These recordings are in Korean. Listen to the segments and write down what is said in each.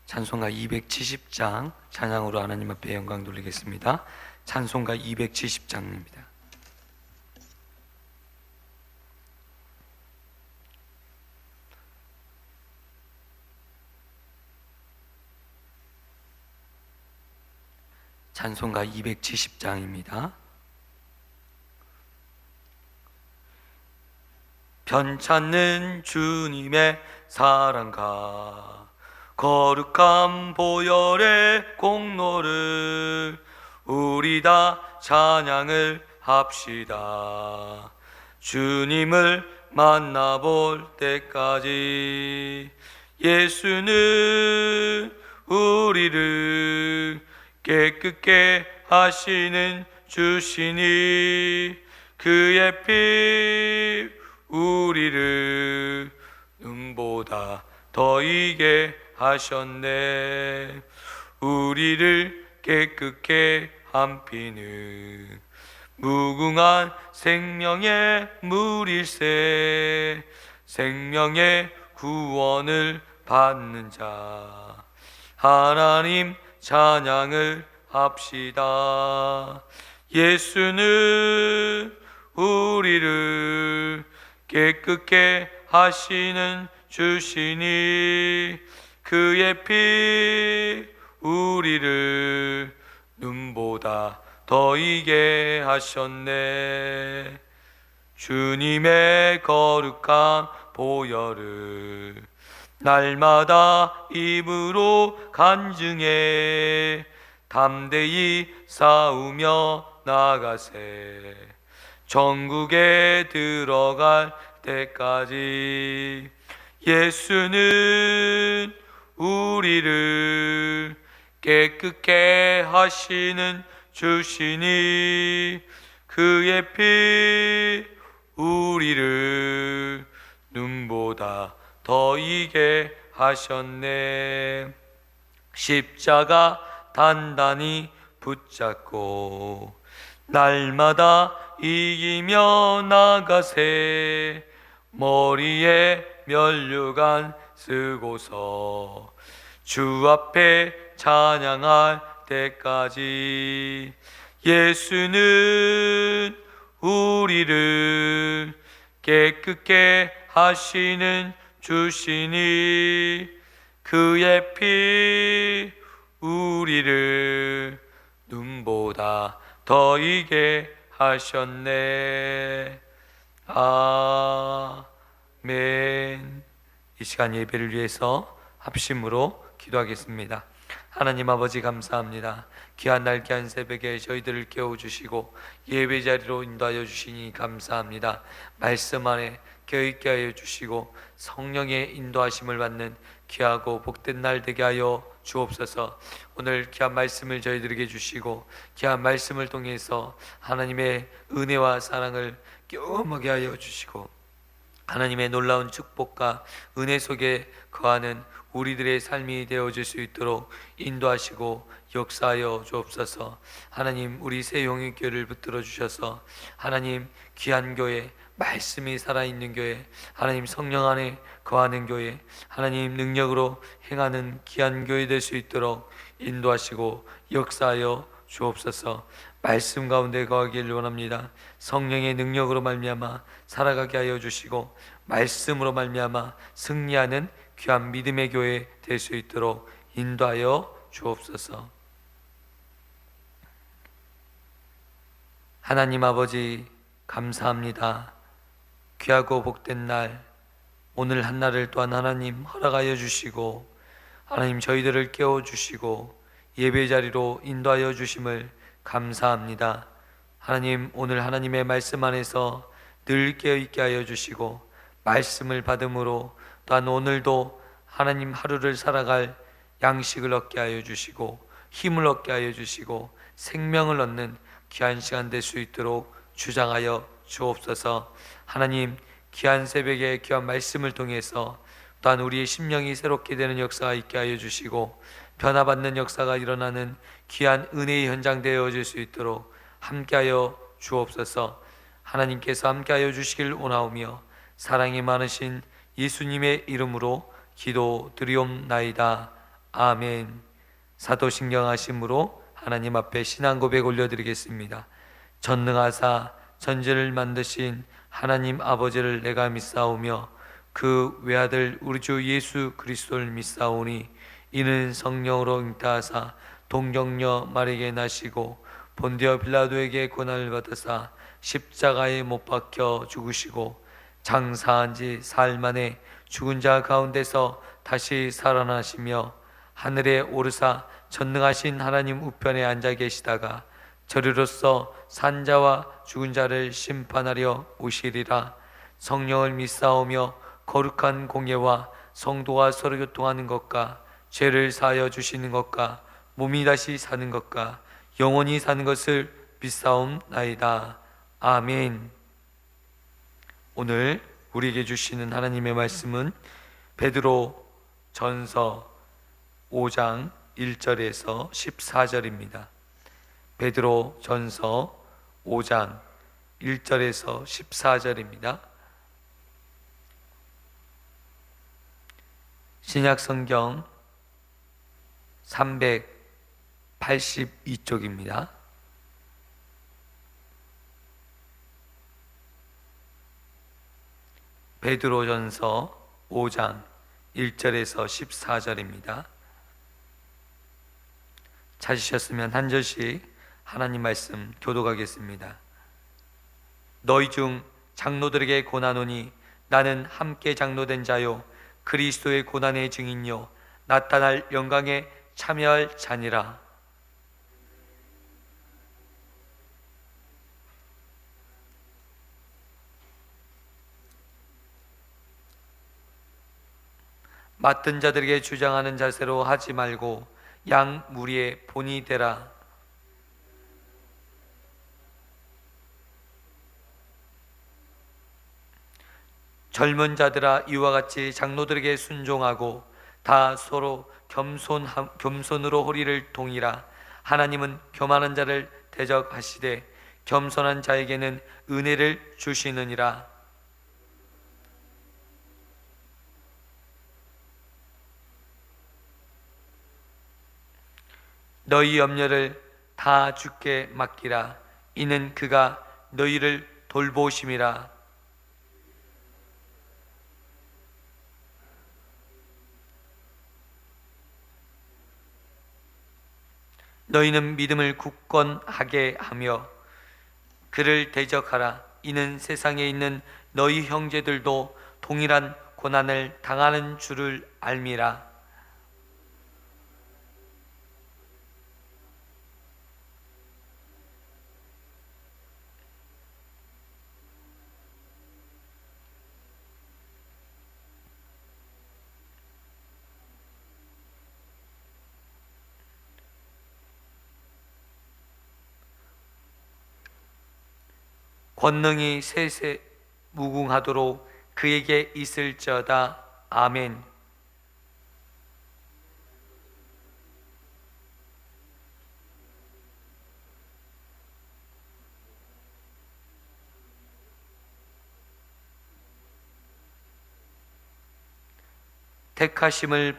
찬송가 270장 찬양으로 하나님 앞에 영광 돌리겠습니다. 찬송가 270장입니다. 찬송가 270장입니다. 편찮는 주님의 사랑과 거룩한 보혈의 공로를 우리 다 찬양을 합시다. 주님을 만나볼 때까지 예수는 우리를 깨끗게 하시는 주시니 그의 피 우리를 눈보다 더 이게 하셨네. 우리를 깨끗게 한 피는 무궁한 생명의 물일세. 생명의 구원을 받는 자 하나님 찬양을 합시다. 예수는 우리를 깨끗게 하시는 주시니 그의 피 우리를 눈보다 더 이게 하셨네. 주님의 거룩한 보혈을 날마다 입으로 간증해 담대히 싸우며 나가세. 천국에 들어갈 때까지 예수는 우리를 깨끗게 하시는 주시니 그의 피 우리를 눈보다 더 이게 하셨네. 십자가 단단히 붙잡고 날마다 이기며 나가세. 머리에 면류관 쓰고서 주 앞에 찬양할 때까지 예수는 우리를 깨끗게 하시는 주시니 그의 피 우리를 눈보다 더 이게 하셨네. 아멘. 이 시간 예배를 위해서 합심으로 기도하겠습니다. 하나님 아버지 감사합니다. 귀한 날 귀한 새벽에 저희들을 깨워주시고 예배 자리로 인도하여 주시니 감사합니다. 말씀 안에 껴있게 하여 주시고 성령의 인도하심을 받는 귀하고 복된 날 되게 하여 주옵소서. 오늘 귀한 말씀을 저희들에게 주시고 귀한 말씀을 통해서 하나님의 은혜와 사랑을 경험하게 하여 주시고 하나님의 놀라운 축복과 은혜 속에 거하는 우리들의 삶이 되어질 수 있도록 인도하시고 역사하여 주옵소서. 하나님 우리 새 영육교회를 붙들어 주셔서 하나님 귀한 교회, 말씀이 살아있는 교회, 하나님 성령 안에 거하는 교회, 하나님 능력으로 행하는 귀한 교회 될 수 있도록 인도하시고 역사하여 주옵소서. 말씀 가운데 거하기를 원합니다. 성령의 능력으로 말미암아 살아가게 하여 주시고 말씀으로 말미암아 승리하는 귀한 믿음의 교회 될 수 있도록 인도하여 주옵소서. 하나님 아버지 감사합니다. 귀하고 복된 날 오늘 한날을 또한 하나님 허락하여 주시고 하나님 저희들을 깨워주시고 예배 자리로 인도하여 주심을 감사합니다. 하나님 오늘 하나님의 말씀 안에서 늘 깨어있게 하여 주시고 말씀을 받음으로 또한 오늘도 하나님 하루를 살아갈 양식을 얻게 하여 주시고 힘을 얻게 하여 주시고 생명을 얻는 귀한 시간 될 수 있도록 주장하여 주옵소서. 하나님 귀한 새벽에 귀한 말씀을 통해서 또한 우리의 심령이 새롭게 되는 역사가 있게 하여 주시고 변화받는 역사가 일어나는 귀한 은혜의 현장 되어질 수 있도록 함께하여 주옵소서. 하나님께서 함께하여 주시길 원하오며 사랑이 많으신 예수님의 이름으로 기도드리옵나이다. 아멘. 사도신경하심으로 하나님 앞에 신앙 고백 올려드리겠습니다. 전능하사 전지를 만드신 하나님 아버지를 내가 믿사오며 그 외아들 우리 주 예수 그리스도를 믿사오니 이는 성령으로 잉타하사 동정녀 마리아에게 나시고 본디오 빌라도에게 고난을 받으사 십자가에 못 박혀 죽으시고 장사한 지 사흘 만에 죽은 자 가운데서 다시 살아나시며 하늘에 오르사 전능하신 하나님 우편에 앉아 계시다가 저리로서 산자와 죽은 자를 심판하려 오시리라. 성령을 믿사오며 거룩한 공예와 성도와 서로 교통하는 것과 죄를 사하여 주시는 것과 몸이 다시 사는 것과 영원히 사는 것을 믿사옵나이다. 아멘. 오늘 우리에게 주시는 하나님의 말씀은 베드로 전서 5장 1절에서 14절입니다. 베드로 전서 5장 1절에서 14절입니다. 신약성경 382쪽입니다. 베드로전서 5장 1절에서 14절입니다. 찾으셨으면 한 절씩 하나님 말씀 교독하겠습니다. 너희 중 장로들에게 고나노니 나는 함께 장로된 자요 그리스도의 고난의 증인요 나타날 영광에 참여할 자니라. 맡은 자들에게 주장하는 자세로 하지 말고 양 무리의 본이 되라. 젊은 자들아 이와 같이 장로들에게 순종하고 다 서로 겸손으로 허리를 동이라. 하나님은 교만한 자를 대적하시되 겸손한 자에게는 은혜를 주시느니라. 너희 염려를 다 주께 맡기라. 이는 그가 너희를 돌보심이라. 너희는 믿음을 굳건하게 하며 그를 대적하라. 이는 세상에 있는 너희 형제들도 동일한 고난을 당하는 줄을 알미라. 권능이 세세 무궁하도록 그에게 있을지어다. 아멘. 택하심을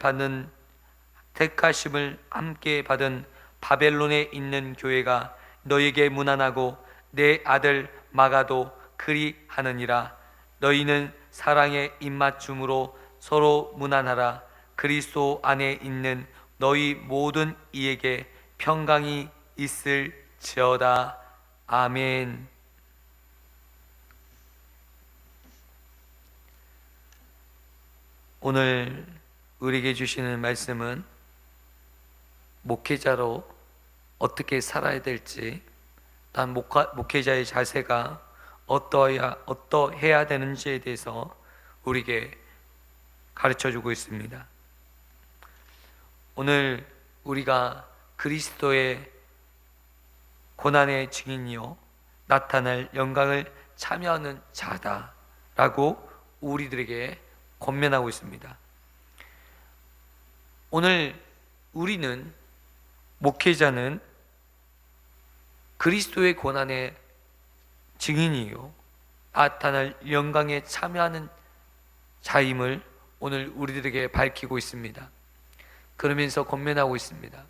함께 받은 바벨론에 있는 교회가 너에게 문안하고 내 아들 마가도 그리하느니라. 너희는 사랑의 입맞춤으로 서로 문안하라. 그리스도 안에 있는 너희 모든 이에게 평강이 있을지어다. 아멘. 오늘 우리에게 주시는 말씀은 목회자로 어떻게 살아야 될지, 단 목회자의 자세가 어떠해야 되는지에 대해서 우리에게 가르쳐주고 있습니다. 오늘 우리가 그리스도의 고난의 증인이요 나타날 영광을 참여하는 자다라고 우리들에게 권면하고 있습니다. 오늘 우리는, 목회자는 그리스도의 고난의 증인이요 나타날 영광에 참여하는 자임을 오늘 우리들에게 밝히고 있습니다. 그러면서 권면하고 있습니다.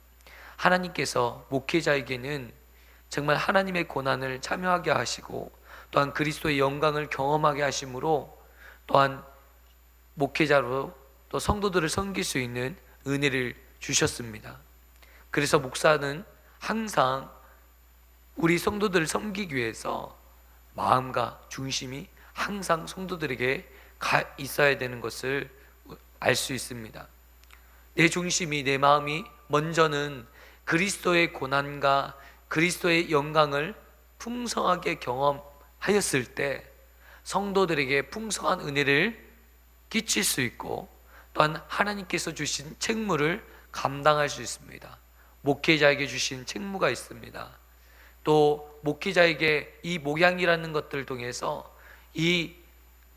하나님께서 목회자에게는 정말 하나님의 고난을 참여하게 하시고 또한 그리스도의 영광을 경험하게 하심으로 또한 목회자로 또 성도들을 섬길 수 있는 은혜를 주셨습니다. 그래서 목사는 항상 우리 성도들을 섬기기 위해서 마음과 중심이 항상 성도들에게 있어야 되는 것을 알 수 있습니다. 내 중심이, 내 마음이 먼저는 그리스도의 고난과 그리스도의 영광을 풍성하게 경험하였을 때 성도들에게 풍성한 은혜를 끼칠 수 있고 또한 하나님께서 주신 책무를 감당할 수 있습니다. 목회자에게 주신 책무가 있습니다. 또 목회자에게 이 목양이라는 것들을 통해서 이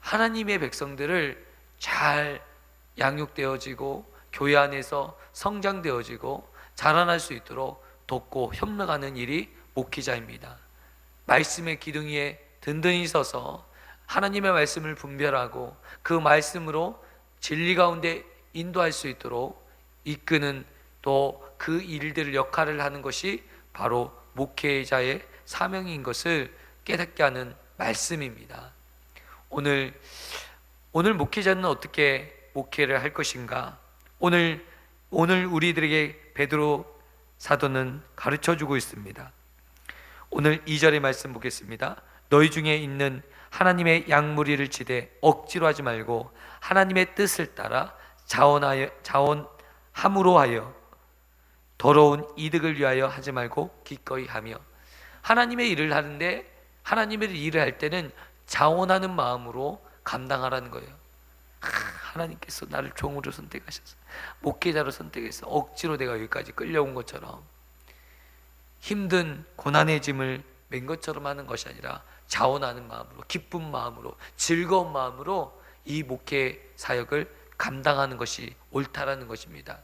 하나님의 백성들을 잘 양육되어지고 교회 안에서 성장되어지고 자라날 수 있도록 돕고 협력하는 일이 목회자입니다. 말씀의 기둥 위에 든든히 서서 하나님의 말씀을 분별하고 그 말씀으로 진리 가운데 인도할 수 있도록 이끄는 또 그 일들을 역할을 하는 것이 바로 목회자의 사명인 것을 깨닫게 하는 말씀입니다. 오늘 목회자는 어떻게 목회를 할 것인가? 오늘 우리들에게 베드로 사도는 가르쳐 주고 있습니다. 오늘 2절의 말씀 보겠습니다. 너희 중에 있는 하나님의 양무리를 치되 억지로 하지 말고 하나님의 뜻을 따라 자원함으로 하여 더러운 이득을 위하여 하지 말고 기꺼이 하며, 하나님의 일을 하는데 하나님의 일을 할 때는 자원하는 마음으로 감당하라는 거예요. 하나님께서 나를 종으로 선택하셔서 목회자로 선택해서 억지로 내가 여기까지 끌려온 것처럼 힘든 고난의 짐을 맨 것처럼 하는 것이 아니라 자원하는 마음으로, 기쁜 마음으로, 즐거운 마음으로 이 목회 사역을 감당하는 것이 옳다라는 것입니다.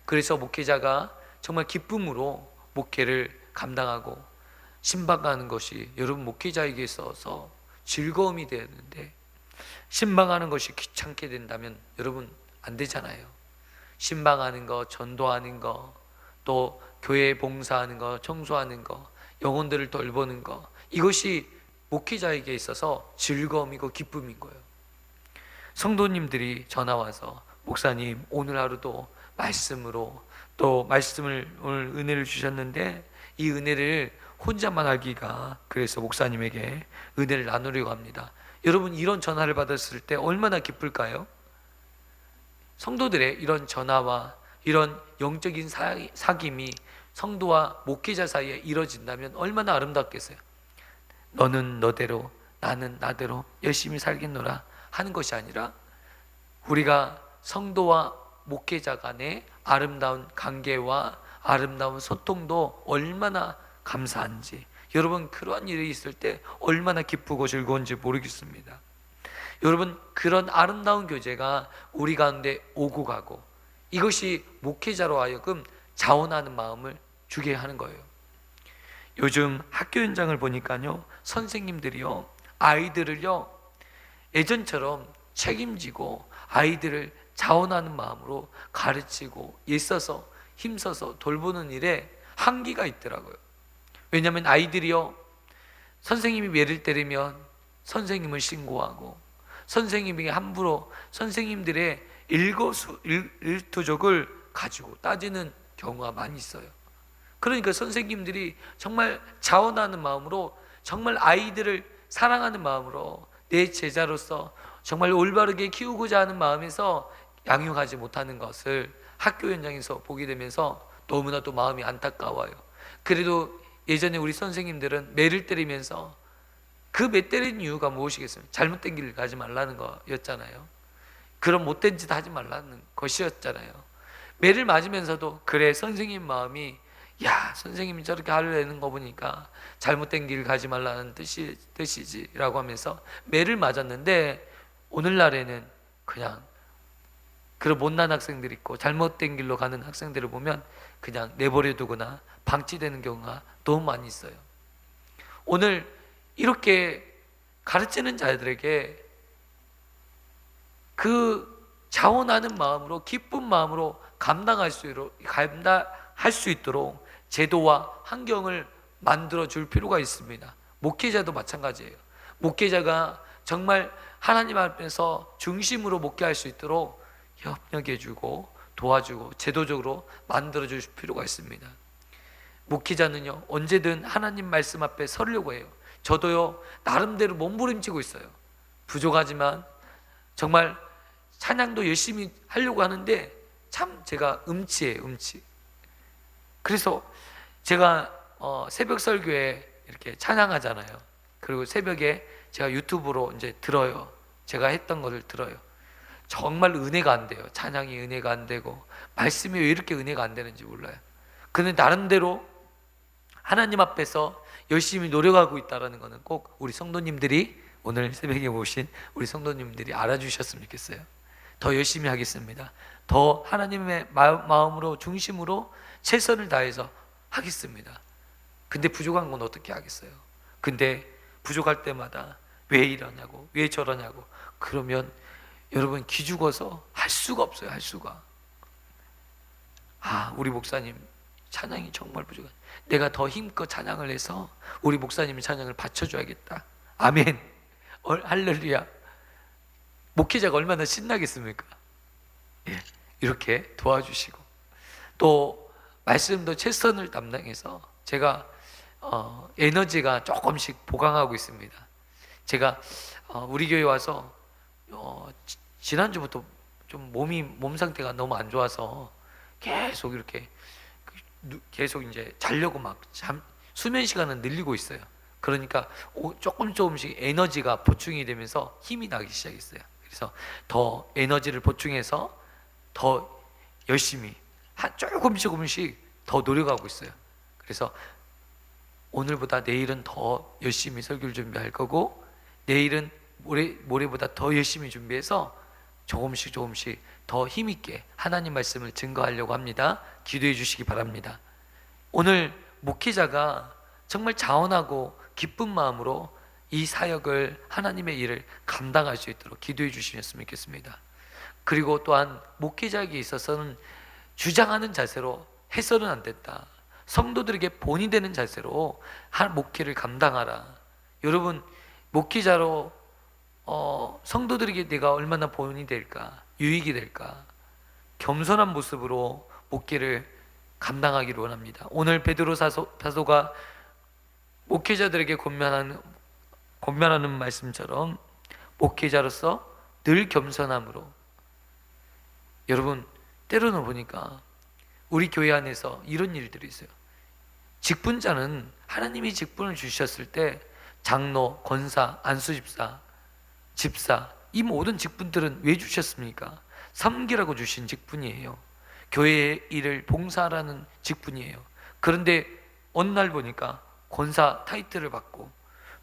그래서 목회자가 정말 기쁨으로 목회를 감당하고 신방하는 것이 여러분 목회자에게 있어서 즐거움이 되는데, 신방하는 것이 귀찮게 된다면 여러분 안 되잖아요. 신방하는 거, 전도하는 거, 또 교회 봉사하는 거, 청소하는 거, 영혼들을 돌보는 거, 이것이 목회자에게 있어서 즐거움이고 기쁨인 거예요. 성도님들이 전화 와서 목사님 오늘 하루도 말씀으로 또 말씀을 오늘 은혜를 주셨는데 이 은혜를 혼자만 알기가, 그래서 목사님에게 은혜를 나누려고 합니다. 여러분 이런 전화를 받았을 때 얼마나 기쁠까요? 성도들의 이런 전화와 이런 영적인 사귐이 성도와 목회자 사이에 이루어진다면 얼마나 아름답겠어요. 너는 너대로 나는 나대로 열심히 살겠노라 하는 것이 아니라 우리가 성도와 목회자 간의 아름다운 관계와 아름다운 소통도 얼마나 감사한지, 여러분 그러한 일이 있을 때 얼마나 기쁘고 즐거운지 모르겠습니다. 여러분 그런 아름다운 교제가 우리 가운데 오고 가고, 이것이 목회자로 하여금 자원하는 마음을 주게 하는 거예요. 요즘 학교 현장을 보니까요, 선생님들이요 아이들을요 예전처럼 책임지고 아이들을 자원하는 마음으로 가르치고 애써서 힘써서 돌보는 일에 한계가 있더라고요. 왜냐하면 아이들이요 선생님이 매를 때리면 선생님을 신고하고 선생님에게 함부로 선생님들의 일거수일투족을 가지고 따지는 경우가 많이 있어요. 그러니까 선생님들이 정말 자원하는 마음으로, 정말 아이들을 사랑하는 마음으로 내 제자로서 정말 올바르게 키우고자 하는 마음에서 양육하지 못하는 것을 학교 현장에서 보게 되면서 너무나도 마음이 안타까워요. 그래도 예전에 우리 선생님들은 매를 때리면서 그 매 때리는 이유가 무엇이겠어요? 잘못된 길을 가지 말라는 거였잖아요. 그런 못된 짓 하지 말라는 것이었잖아요. 매를 맞으면서도 그래 선생님 마음이, 야 선생님이 저렇게 하려는 거 보니까 잘못된 길 가지 말라는 뜻이지 라고 하면서 매를 맞았는데, 오늘날에는 그냥 그런 못난 학생들 있고 잘못된 길로 가는 학생들을 보면 그냥 내버려 두거나 방치되는 경우가 너무 많이 있어요. 오늘 이렇게 가르치는 자들에게 그 자원하는 마음으로, 기쁜 마음으로 감당할 수 있도록 제도와 환경을 만들어 줄 필요가 있습니다. 목회자도 마찬가지예요. 목회자가 정말 하나님 앞에서 중심으로 목회할 수 있도록 협력해주고 도와주고 제도적으로 만들어 줄 필요가 있습니다. 목회자는요, 언제든 하나님 말씀 앞에 서려고 해요. 저도요, 나름대로 몸부림치고 있어요. 부족하지만 정말 찬양도 열심히 하려고 하는데 참 제가 음치예요, 음치. 그래서 제가 새벽 설교에 이렇게 찬양하잖아요. 그리고 새벽에 제가 유튜브로 이제 들어요. 제가 했던 거를 들어요. 정말 은혜가 안 돼요. 찬양이 은혜가 안 되고 말씀이 왜 이렇게 은혜가 안 되는지 몰라요. 근데 나름대로 하나님 앞에서 열심히 노력하고 있다는 것은 꼭 우리 성도님들이, 오늘 새벽에 오신 우리 성도님들이 알아주셨으면 좋겠어요. 더 열심히 하겠습니다. 더 하나님의 마음으로 중심으로 최선을 다해서 하겠습니다. 근데 부족한 건 어떻게 하겠어요? 근데 부족할 때마다 왜 이러냐고, 왜 저러냐고, 그러면 여러분 기죽어서 할 수가 없어요. 할 수가. 우리 목사님 찬양이 정말 부족해. 내가 더 힘껏 찬양을 해서 우리 목사님의 찬양을 받쳐줘야겠다. 아멘. 할렐루야. 목회자가 얼마나 신나겠습니까? 예, 이렇게 도와주시고 또 말씀도 최선을 담당해서 제가 에너지가 조금씩 보강하고 있습니다. 제가 우리 교회 와서 지난주부터 좀 몸 상태가 너무 안 좋아서 계속 이렇게 계속 이제 자려고 막 수면 시간은 늘리고 있어요. 그러니까 조금씩 에너지가 보충이 되면서 힘이 나기 시작했어요. 그래서 더 에너지를 보충해서 더 열심히 조금씩 더 노력하고 있어요. 그래서 오늘보다 내일은 더 열심히 설교를 준비할 거고, 내일은 모레보다 더 열심히 준비해서 조금씩 더 힘있게 하나님 말씀을 증거하려고 합니다. 기도해 주시기 바랍니다. 오늘 목회자가 정말 자원하고 기쁜 마음으로 이 사역을, 하나님의 일을 감당할 수 있도록 기도해 주시면 좋겠습니다. 그리고 또한 목회자에게 있어서는 주장하는 자세로 해서는 안 된다. 성도들에게 본이 되는 자세로 목회를 감당하라. 여러분, 목회자로 성도들에게 내가 얼마나 본이 될까, 유익이 될까, 겸손한 모습으로 목회를 감당하기를 원합니다. 오늘 베드로 사도가 목회자들에게 권면하는 말씀처럼 목회자로서 늘 겸손함으로. 여러분, 때로는 보니까 우리 교회 안에서 이런 일들이 있어요. 직분자는 하나님이 직분을 주셨을 때 장로, 권사, 안수집사, 집사, 이 모든 직분들은 왜 주셨습니까? 섬기라고 주신 직분이에요. 교회의 일을 봉사하라는 직분이에요. 그런데 어느 날 보니까 권사 타이틀을 받고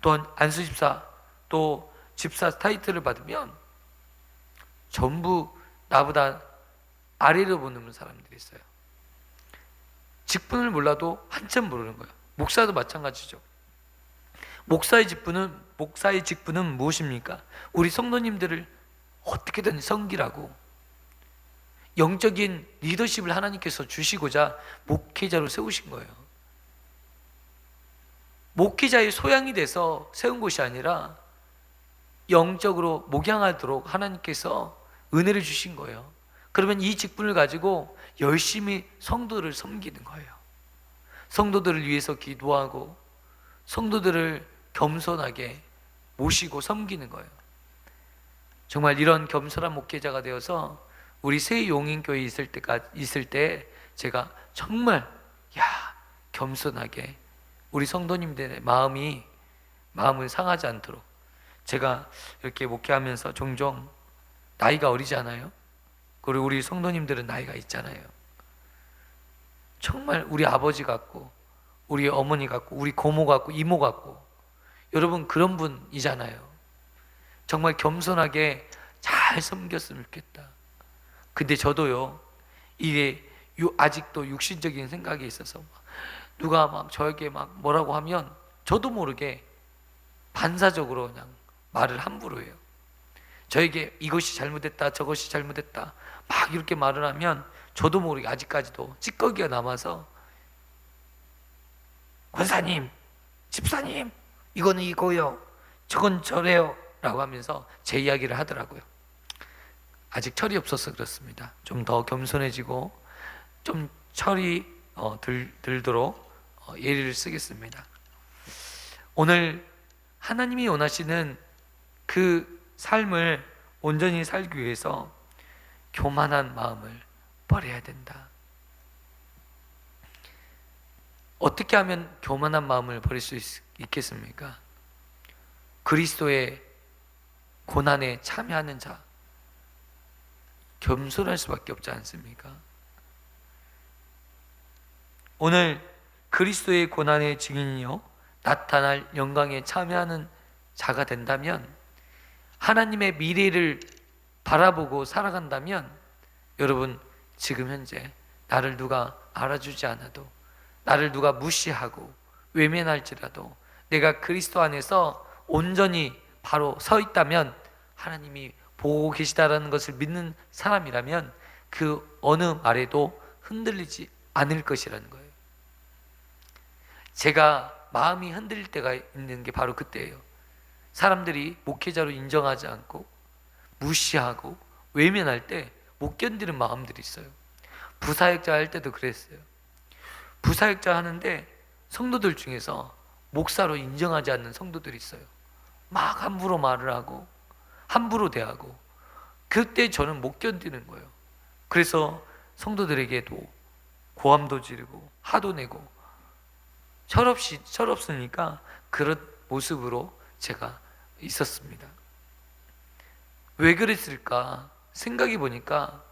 또한 안수집사 또 집사 타이틀을 받으면 전부 나보다 아래로 보는 사람들이 있어요. 직분을 몰라도 한참 모르는 거예요. 목사도 마찬가지죠. 목사의 직분은 무엇입니까? 우리 성도님들을 어떻게든 섬기라고, 영적인 리더십을 하나님께서 주시고자 목회자로 세우신 거예요. 목회자의 소양이 돼서 세운 것이 아니라 영적으로 목양하도록 하나님께서 은혜를 주신 거예요. 그러면 이 직분을 가지고 열심히 성도를 섬기는 거예요. 성도들을 위해서 기도하고 성도들을 겸손하게 모시고 섬기는 거예요. 정말 이런 겸손한 목회자가 되어서 우리 새 용인교회에 있을 때 제가 정말 겸손하게 우리 성도님들의 마음을 상하지 않도록, 제가 이렇게 목회하면서 종종 나이가 어리지 않아요? 그리고 우리 성도님들은 나이가 있잖아요. 정말 우리 아버지 같고 우리 어머니 같고 우리 고모 같고 이모 같고, 여러분 그런 분이잖아요. 정말 겸손하게 잘 섬겼으면 좋겠다. 근데 저도요, 이게 아직도 육신적인 생각이 있어서 누가 막 저에게 막 뭐라고 하면 저도 모르게 반사적으로 그냥 말을 함부로 해요. 저에게 이것이 잘못됐다, 저것이 잘못됐다 막 이렇게 말을 하면 저도 모르게 아직까지도 찌꺼기가 남아서 권사님, 집사님, 이거는 이거요, 저건 저래요 라고 하면서 제 이야기를 하더라고요. 아직 철이 없어서 그렇습니다. 좀 더 겸손해지고 좀 철이 들도록 예리를 쓰겠습니다. 오늘 하나님이 원하시는 그 삶을 온전히 살기 위해서 교만한 마음을 버려야 된다. 어떻게 하면 교만한 마음을 버릴 수 있겠습니까? 그리스도의 고난에 참여하는 자, 겸손할 수밖에 없지 않습니까? 오늘 그리스도의 고난의 증인이요 나타날 영광에 참여하는 자가 된다면, 하나님의 미래를 바라보고 살아간다면, 여러분 지금 현재 나를 누가 알아주지 않아도, 나를 누가 무시하고 외면할지라도 내가 그리스도 안에서 온전히 바로 서 있다면, 하나님이 보고 계시다라는 것을 믿는 사람이라면 그 어느 말에도 흔들리지 않을 것이라는 거예요. 제가 마음이 흔들릴 때가 있는 게 바로 그때예요. 사람들이 목회자로 인정하지 않고 무시하고 외면할 때 못 견디는 마음들이 있어요. 부사역자 할 때도 그랬어요. 부사역자 하는데 성도들 중에서 목사로 인정하지 않는 성도들이 있어요. 막 함부로 말을 하고 함부로 대하고, 그때 저는 못 견디는 거예요. 그래서 성도들에게도 고함도 지르고 화도 내고, 철없으니까 그런 모습으로 제가 있었습니다. 왜 그랬을까 생각해 보니까,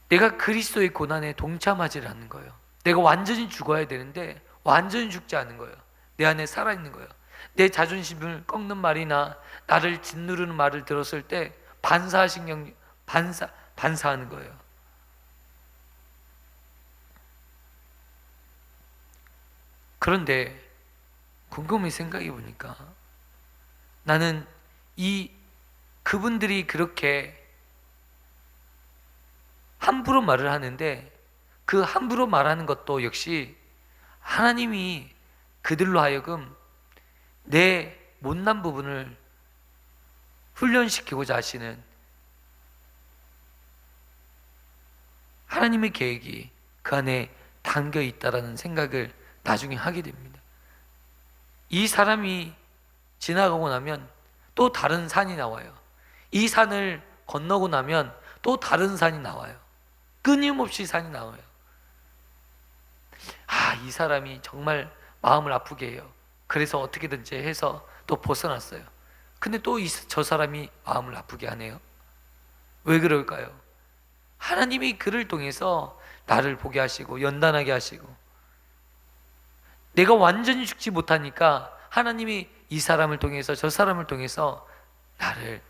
내가 그리스도의 고난에 동참하지 않는 거예요. 내가 완전히 죽어야 되는데 완전히 죽지 않은 거예요. 내 안에 살아있는 거예요. 내 자존심을 꺾는 말이나 나를 짓누르는 말을 들었을 때 반사하는 거예요. 그런데 곰곰이 생각해 보니까, 나는 그분들이 그렇게 함부로 말을 하는데, 그 함부로 말하는 것도 역시 하나님이 그들로 하여금 내 못난 부분을 훈련시키고자 하시는 하나님의 계획이 그 안에 담겨 있다라는 생각을 나중에 하게 됩니다. 이 사람이 지나가고 나면 또 다른 산이 나와요. 이 산을 건너고 나면 또 다른 산이 나와요. 끊임없이 산이 나와요. 이 사람이 정말 마음을 아프게 해요. 그래서 어떻게든지 해서 또 벗어났어요. 근데 또 저 사람이 마음을 아프게 하네요. 왜 그럴까요? 하나님이 그를 통해서 나를 보게 하시고 연단하게 하시고, 내가 완전히 죽지 못하니까 하나님이 이 사람을 통해서 저 사람을 통해서 나를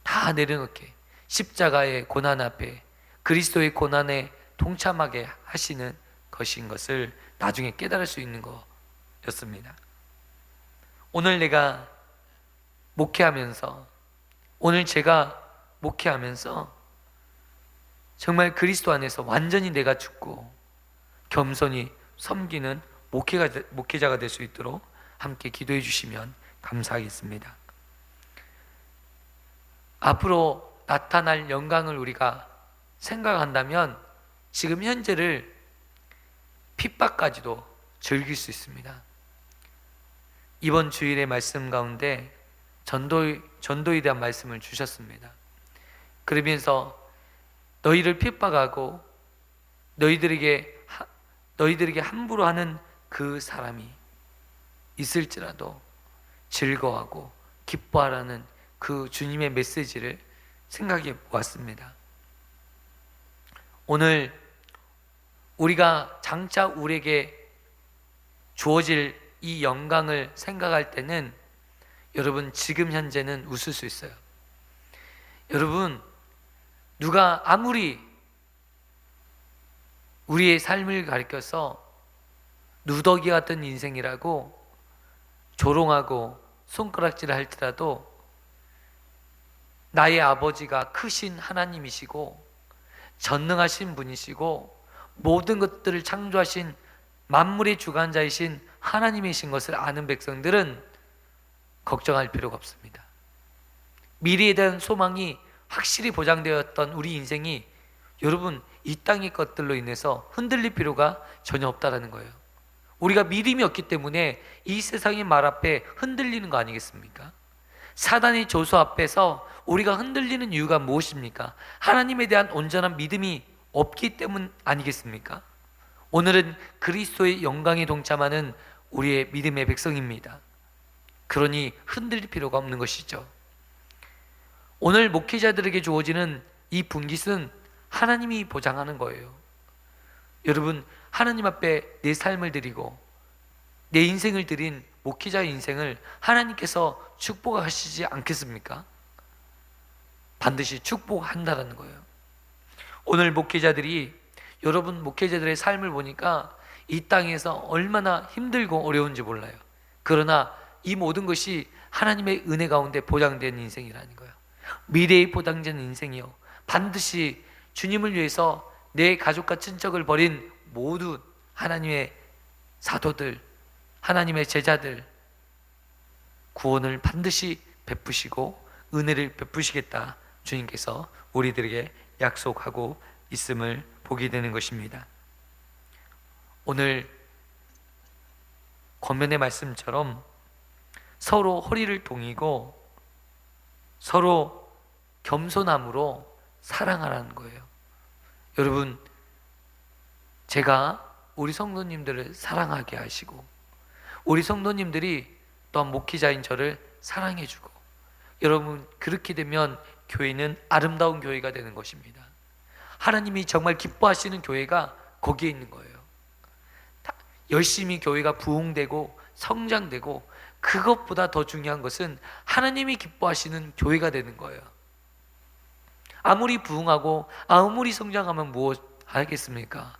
다 내려놓게, 십자가의 고난 앞에 그리스도의 고난에 동참하게 하시는 것인 것을 나중에 깨달을 수 있는 거였습니다. 오늘 내가 목회하면서, 오늘 제가 목회하면서 정말 그리스도 안에서 완전히 내가 죽고 겸손히 섬기는 목회자가 될 수 있도록 함께 기도해 주시면 감사하겠습니다. 앞으로 나타날 영광을 우리가 생각한다면 지금 현재를 핍박까지도 즐길 수 있습니다. 이번 주일의 말씀 가운데 전도에 대한 말씀을 주셨습니다. 그러면서 너희를 핍박하고 너희들에게 함부로 하는 그 사람이 있을지라도 즐거워하고 기뻐하라는 그 주님의 메시지를 생각해 보았습니다. 오늘 우리가 장차 우리에게 주어질 이 영광을 생각할 때는, 여러분 지금 현재는 웃을 수 있어요. 여러분, 누가 아무리 우리의 삶을 가리켜서 누더기 같은 인생이라고 조롱하고 손가락질을 할지라도 나의 아버지가 크신 하나님이시고 전능하신 분이시고 모든 것들을 창조하신 만물의 주관자이신 하나님이신 것을 아는 백성들은 걱정할 필요가 없습니다. 미래에 대한 소망이 확실히 보장되었던 우리 인생이 여러분 이 땅의 것들로 인해서 흔들릴 필요가 전혀 없다라는 거예요. 우리가 믿음이 없기 때문에 이 세상의 말 앞에 흔들리는 거 아니겠습니까? 사단의 조소 앞에서 우리가 흔들리는 이유가 무엇입니까? 하나님에 대한 온전한 믿음이 없기 때문 아니겠습니까? 오늘은 그리스도의 영광에 동참하는 우리의 믿음의 백성입니다. 그러니 흔들릴 필요가 없는 것이죠. 오늘 목회자들에게 주어지는 이 분깃은 하나님이 보장하는 거예요. 여러분, 하나님 앞에 내 삶을 드리고 내 인생을 드린 목회자의 인생을 하나님께서 축복하시지 않겠습니까? 반드시 축복한다는 거예요. 오늘 목회자들이, 여러분 목회자들의 삶을 보니까 이 땅에서 얼마나 힘들고 어려운지 몰라요. 그러나 이 모든 것이 하나님의 은혜 가운데 보장된 인생이라는 거예요. 미래에 보장된 인생이요, 반드시 주님을 위해서 내 가족과 친척을 버린 모든 하나님의 사도들, 하나님의 제자들 구원을 반드시 베푸시고 은혜를 베푸시겠다 주님께서 우리들에게 약속하고 있음을 보게 되는 것입니다. 오늘 권면의 말씀처럼 서로 허리를 동이고 서로 겸손함으로 사랑하라는 거예요. 여러분, 제가 우리 성도님들을 사랑하게 하시고 우리 성도님들이 또한 목회자인 저를 사랑해주고, 여러분 그렇게 되면 교회는 아름다운 교회가 되는 것입니다. 하나님이 정말 기뻐하시는 교회가 거기에 있는 거예요. 열심히 교회가 부흥되고 성장되고, 그것보다 더 중요한 것은 하나님이 기뻐하시는 교회가 되는 거예요. 아무리 부흥하고 아무리 성장하면 무엇 하겠습니까?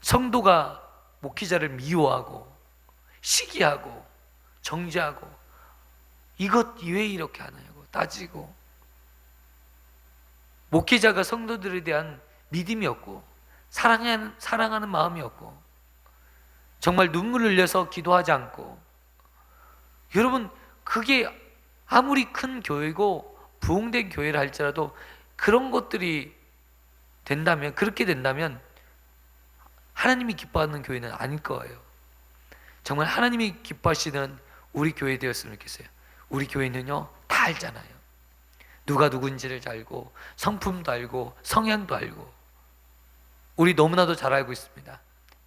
성도가 목회자를 미워하고 시기하고 정죄하고 이것 왜 이렇게 하냐고 따지고, 목회자가 성도들에 대한 믿음이 없고 사랑하는 마음이 없고 정말 눈물을 흘려서 기도하지 않고, 여러분 그게 아무리 큰 교회고 부흥된 교회를 할지라도 그런 것들이 된다면, 그렇게 된다면 하나님이 기뻐하는 교회는 아닐 거예요. 정말 하나님이 기뻐하시는 우리 교회 되었으면 좋겠어요. 우리 교회는요 다 알잖아요. 누가 누군지를 알고 성품도 알고 성향도 알고 우리 너무나도 잘 알고 있습니다.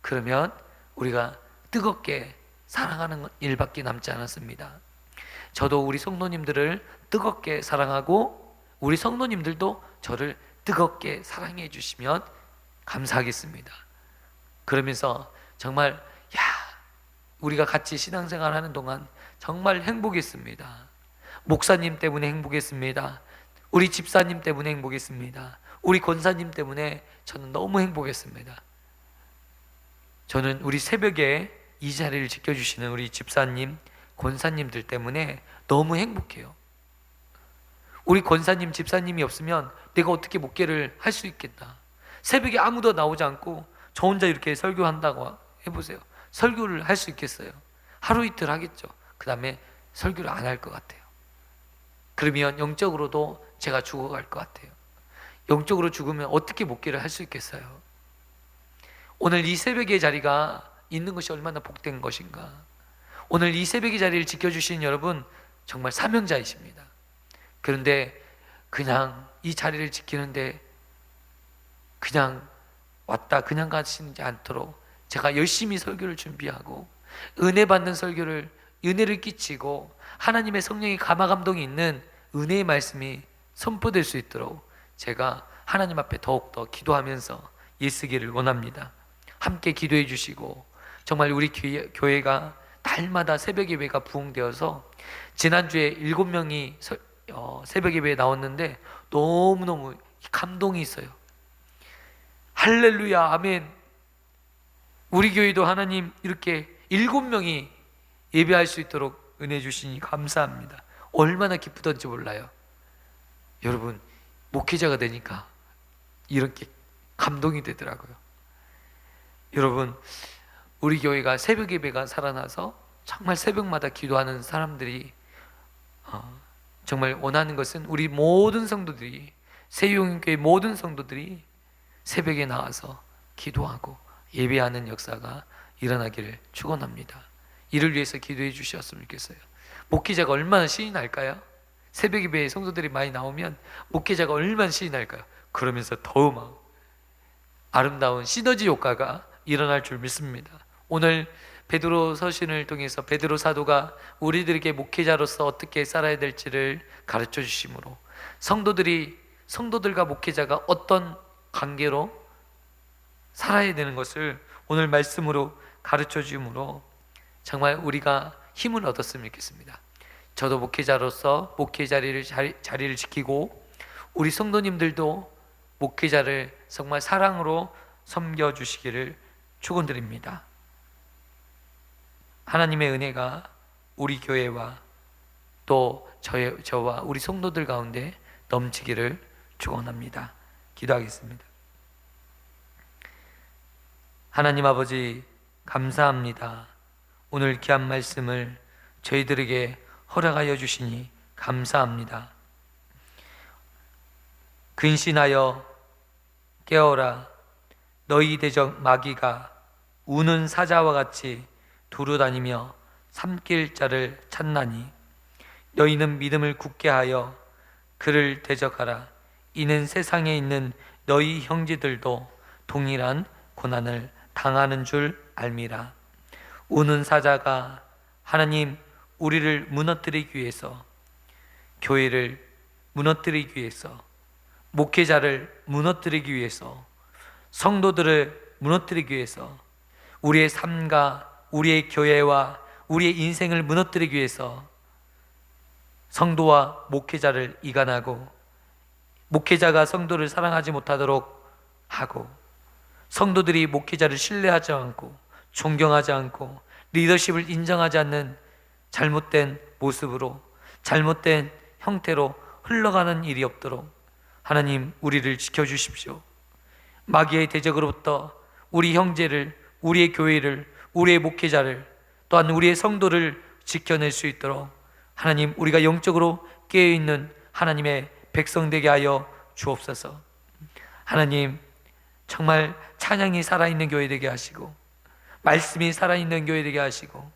그러면 우리가 뜨겁게 사랑하는 일밖에 남지 않았습니다. 저도 우리 성도님들을 뜨겁게 사랑하고 우리 성도님들도 저를 뜨겁게 사랑해 주시면 감사하겠습니다. 그러면서 정말 우리가 같이 신앙생활 하는 동안 정말 행복했습니다. 목사님 때문에 행복했습니다. 우리 집사님 때문에 행복했습니다. 우리 권사님 때문에 저는 너무 행복했습니다. 저는 우리 새벽에 이 자리를 지켜주시는 우리 집사님, 권사님들 때문에 너무 행복해요. 우리 권사님, 집사님이 없으면 내가 어떻게 목회를 할 수 있겠나. 새벽에 아무도 나오지 않고 저 혼자 이렇게 설교한다고 해보세요. 설교를 할 수 있겠어요? 하루 이틀 하겠죠. 그 다음에 설교를 안 할 것 같아요. 그러면 영적으로도 제가 죽어갈 것 같아요. 영적으로 죽으면 어떻게 목회를 할 수 있겠어요? 오늘 이 새벽의 자리가 있는 것이 얼마나 복된 것인가. 오늘 이 새벽의 자리를 지켜주신 여러분 정말 사명자이십니다. 그런데 그냥 이 자리를 지키는데 그냥 왔다 그냥 가시지 않도록 제가 열심히 설교를 준비하고 은혜 받는 설교를, 은혜를 끼치고 하나님의 성령의 감화감동이 있는 은혜의 말씀이 선포될 수 있도록 제가 하나님 앞에 더욱더 기도하면서 애쓰기를 원합니다. 함께 기도해 주시고 정말 우리 교회가 날마다 새벽 예배가 부흥되어서 지난주에 7명이 새벽 예배에 나왔는데 너무너무 감동이 있어요. 할렐루야, 아멘. 우리 교회도 하나님 이렇게 7명이 예배할 수 있도록 은혜 주시니 감사합니다. 얼마나 기쁘던지 몰라요. 여러분, 목회자가 되니까 이렇게 감동이 되더라고요. 여러분, 우리 교회가 새벽 예배가 살아나서 정말 새벽마다 기도하는 사람들이 정말 원하는 것은 우리 모든 성도들이, 새용인교회 모든 성도들이 새벽에 나와서 기도하고 예배하는 역사가 일어나기를 축원합니다. 이를 위해서 기도해 주셨으면 좋겠어요. 목회자가 얼마나 신이 날까요? 새벽 예배에 성도들이 많이 나오면 목회자가 얼마나 신이 날까요? 그러면서 더 아름다운 시너지 효과가 일어날 줄 믿습니다. 오늘 베드로 서신을 통해서 베드로 사도가 우리들에게 목회자로서 어떻게 살아야 될지를 가르쳐 주심으로, 성도들과 목회자가 어떤 관계로 살아야 되는 것을 오늘 말씀으로 가르쳐 주심으로 정말 우리가 힘을 얻었으면 좋겠습니다. 저도 목회자로서 목회 자리를 지키고 우리 성도님들도 목회자를 정말 사랑으로 섬겨주시기를 축원드립니다. 하나님의 은혜가 우리 교회와 또 저와 우리 성도들 가운데 넘치기를 축원합니다. 기도하겠습니다. 하나님 아버지, 감사합니다. 오늘 귀한 말씀을 저희들에게 허락하여 주시니 감사합니다. 근신하여 깨어라. 너희 대적 마귀가 우는 사자와 같이 두루다니며 삼킬 자를 찾나니 너희는 믿음을 굳게 하여 그를 대적하라. 이는 세상에 있는 너희 형제들도 동일한 고난을 당하는 줄 알미라. 우는 사자가 하나님, 우리를 무너뜨리기 위해서, 교회를 무너뜨리기 위해서, 목회자를 무너뜨리기 위해서, 성도들을 무너뜨리기 위해서, 우리의 삶과 우리의 교회와 우리의 인생을 무너뜨리기 위해서 성도와 목회자를 이간하고 목회자가 성도를 사랑하지 못하도록 하고 성도들이 목회자를 신뢰하지 않고 존경하지 않고 리더십을 인정하지 않는 잘못된 모습으로, 잘못된 형태로 흘러가는 일이 없도록 하나님, 우리를 지켜주십시오. 마귀의 대적으로부터 우리 형제를, 우리의 교회를, 우리의 목회자를, 또한 우리의 성도를 지켜낼 수 있도록 하나님, 우리가 영적으로 깨어있는 하나님의 백성 되게 하여 주옵소서. 하나님, 정말 찬양이 살아있는 교회 되게 하시고 말씀이 살아있는 교회 되게 하시고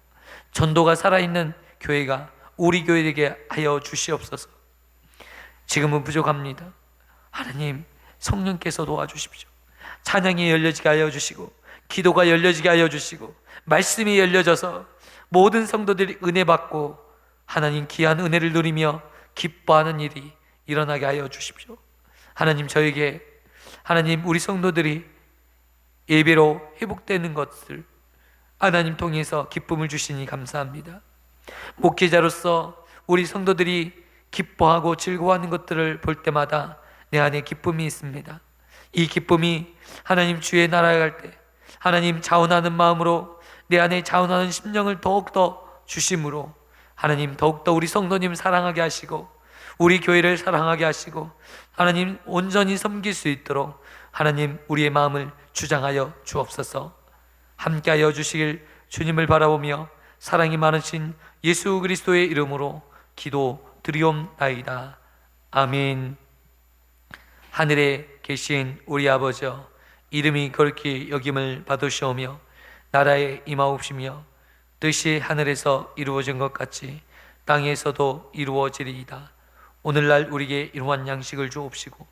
전도가 살아있는 교회가 우리 교회 되게 하여 주시옵소서. 지금은 부족합니다. 하나님, 성령께서 도와주십시오. 찬양이 열려지게 하여 주시고 기도가 열려지게 하여 주시고 말씀이 열려져서 모든 성도들이 은혜 받고 하나님 귀한 은혜를 누리며 기뻐하는 일이 일어나게 하여 주십시오. 하나님, 저에게 하나님, 우리 성도들이 예배로 회복되는 것을 하나님 통해서 기쁨을 주시니 감사합니다. 목회자로서 우리 성도들이 기뻐하고 즐거워하는 것들을 볼 때마다 내 안에 기쁨이 있습니다. 이 기쁨이 하나님 주의 나라에 갈 때 하나님 자원하는 마음으로 내 안에 자원하는 심령을 더욱더 주심으로 하나님 더욱더 우리 성도님 사랑하게 하시고 우리 교회를 사랑하게 하시고 하나님 온전히 섬길 수 있도록 하나님 우리의 마음을 주장하여 주옵소서. 함께하여 주시길 주님을 바라보며 사랑이 많으신 예수 그리스도의 이름으로 기도드리옵나이다. 아멘. 하늘에 계신 우리 아버지여, 이름이 거룩히 여김을 받으시오며 나라에 임하옵시며 뜻이 하늘에서 이루어진 것 같이 땅에서도 이루어지리이다. 오늘날 우리에게 일용할 양식을 주옵시고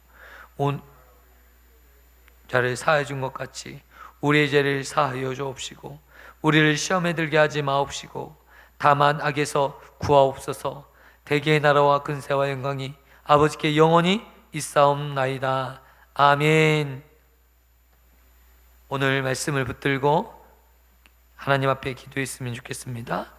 죄를 사하여 준 것 같이 우리의 죄를 사하여 주옵시고 우리를 시험에 들게 하지 마옵시고 다만 악에서 구하옵소서. 대개의 나라와 근세와 영광이 아버지께 영원히 있사옵나이다. 아멘. 오늘 말씀을 붙들고 하나님 앞에 기도했으면 좋겠습니다.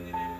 은혜를